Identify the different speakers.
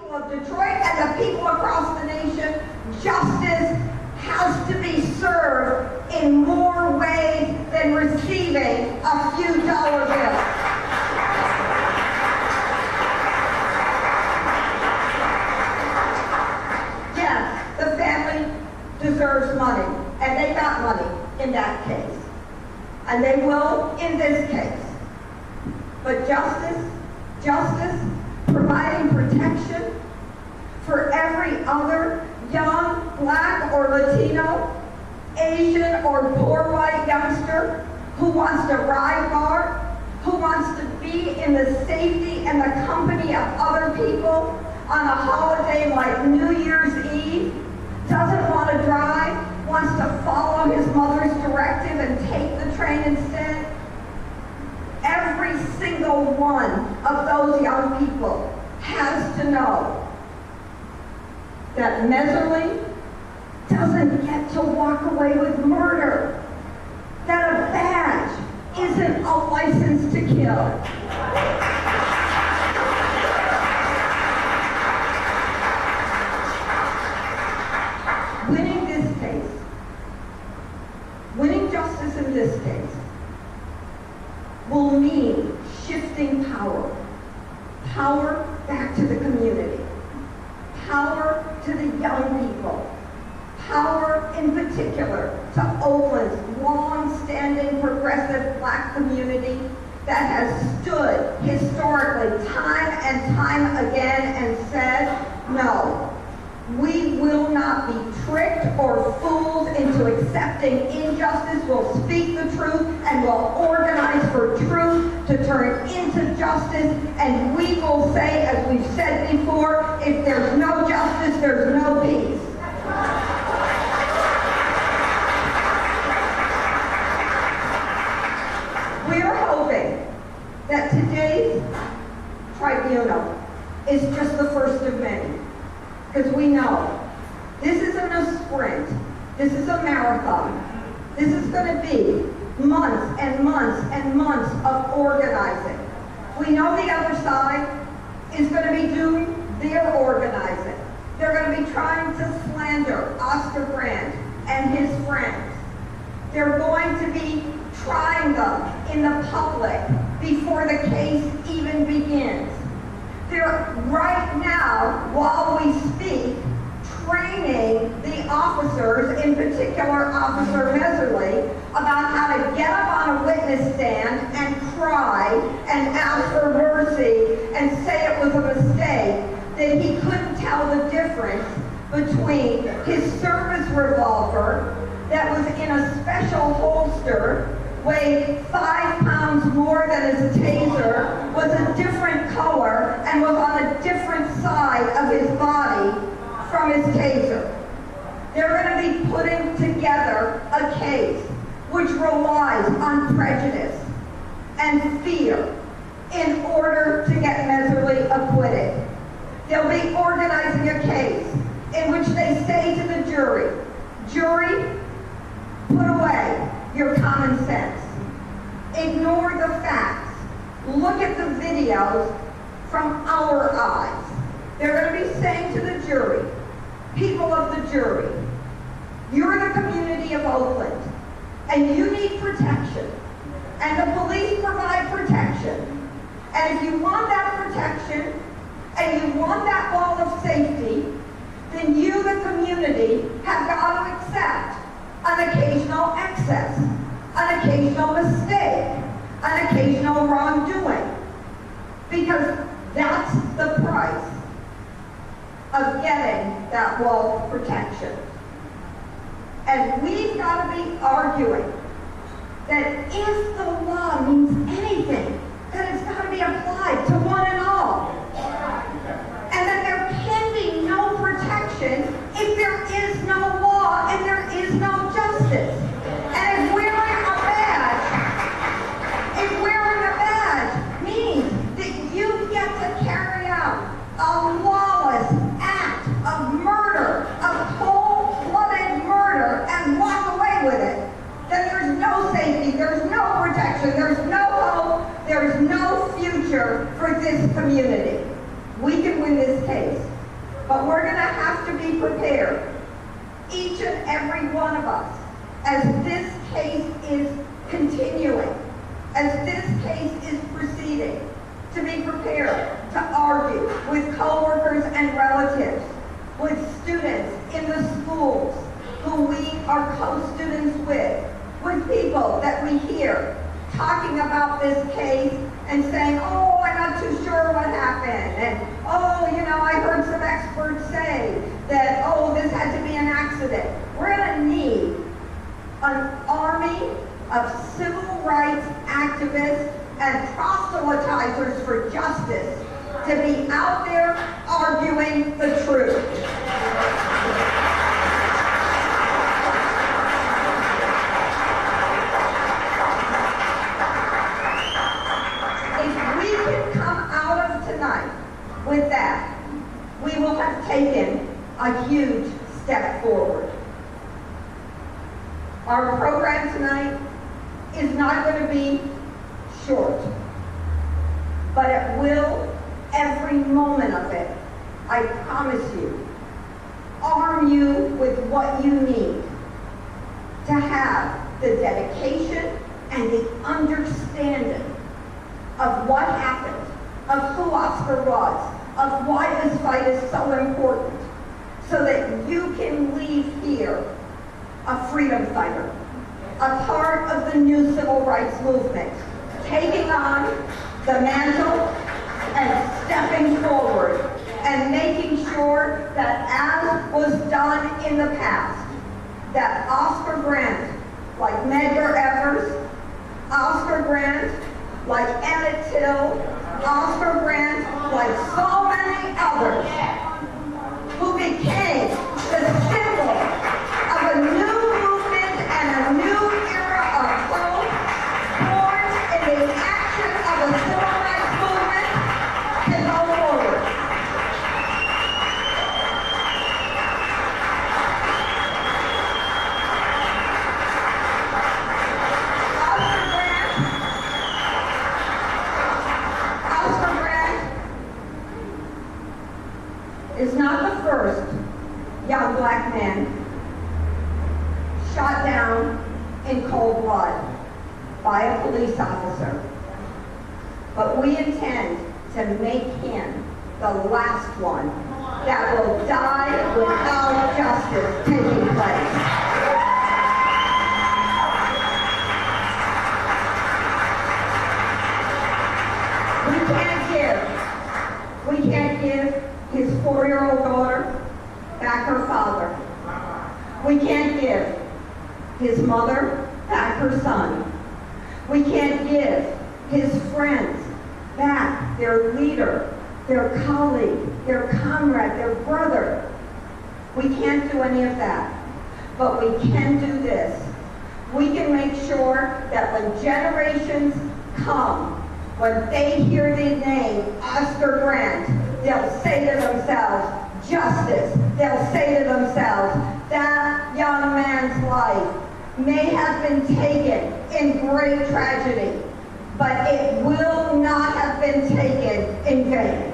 Speaker 1: people of Detroit and the people across the nation, justice has to be served in more ways than receiving a few dollar bills. Yes, the family deserves money, and they got money in that case. And they will in this case. But justice, providing protection for every other young, black or Latino, Asian or poor white youngster who wants to ride bar, who wants to be in the safety and the company of other people on a holiday like New Year's Eve, doesn't want to drive, wants to follow his mother's directive and take the train instead. Every single one of those young people has to know that mehserle doesn't get to walk away with murder, that a badge isn't a license to kill. Winning this case, winning justice in this case, will mean shifting power. Power back to the community. Power to the young people. Power in particular to Oakland's long-standing progressive black community that has stood historically time and time again and said, no, we will not be tricked or fooled into accepting injustice. We'll speak the truth and we'll organize for truth to turn into justice. And we will say, as we've said before, if there's no justice, there's no peace. We are hoping that today's tribunal is just the first of many. Because we know this isn't a sprint, this is a marathon. This is going to be months and months and months of organizing. We know the other side is going to be doing their organizing. They're going to be trying to slander Oscar Grant and his friends. They're going to be trying them in the public before the case even begins. They're right now, while we speak, training the officers, in particular Officer Mehserle, about how to get up on a witness stand and cry and ask for mercy and say it was a mistake, that he couldn't tell the difference between his service revolver that was in a special holster, weighed 5 pounds more than his taser, was a different color, and was on a different side of his body from his taser. They're going to be putting together a case which relies on prejudice and fear in order to get Mehserle acquitted. They'll be organizing a case in which they say to the jury, put away your common sense. Ignore the facts. Look at the videos from our eyes. They're going to be saying to the jury, people of the jury, you're the community of Oakland, and you need protection. And the police provide protection. And if you want that protection, and you want that wall of safety, then you, the community, have got to accept an occasional excess, an occasional mistake, an occasional wrongdoing. Because that's the price of getting that wall of protection. And we've got to be arguing that if the law means anything, that it's got to be applied to one and all. And that there can be no protection if there is no law and there is no justice. And if wearing a badge means that you get to carry out a lawless act of murder, of cold-blooded murder, and walk away with it, then there's no safety, there's no protection, there's no hope, there's no future for this community. We can win this case. But we're going to have to be prepared, each and every one of us, as this case is continuing, as this case is proceeding, to be prepared to argue with coworkers and relatives, with students in the schools who we are co-students with people that we hear talking about this case and saying, oh, I'm not too sure what happened, and oh, you know, I heard some experts say that, oh, this had to be an accident. We're going to need an army of civil rights activists and proselytizers for justice to be out there arguing the truth. If we can come out of tonight with that, we will have taken a huge step forward. Our program tonight is not going to be short, but it will, every moment of it, I promise you, arm you with what you need to have the dedication and the understanding of what happened, of who Oscar was, of why this fight is so important, so that you can leave here a freedom fighter, a part of the new civil rights movement, taking on the mantle and stepping forward and making sure that, as was done in the past, that Oscar Grant, like Medgar Evers, Oscar Grant, like Emmett Till, Oscar Grant, like so many others, who became the symbol of a new movement and a new era of hope, born in the action of a civil rights movement, can go forward. Oscar Grant is not the first young black man shot down in cold blood by a police officer. But we intend to make him the last one that will die without justice taking place. We can't give his 4-year-old daughter back her father. We can't give his mother back her son. We can't give his friends back their leader, their colleague, their comrade, their brother. We can't do any of that. But we can do this. We can make sure that when generations come, when they hear the name Oscar Grant, they'll say to themselves, justice. They'll say to themselves, that young man's life may have been taken in great tragedy, but it will not have been taken in vain.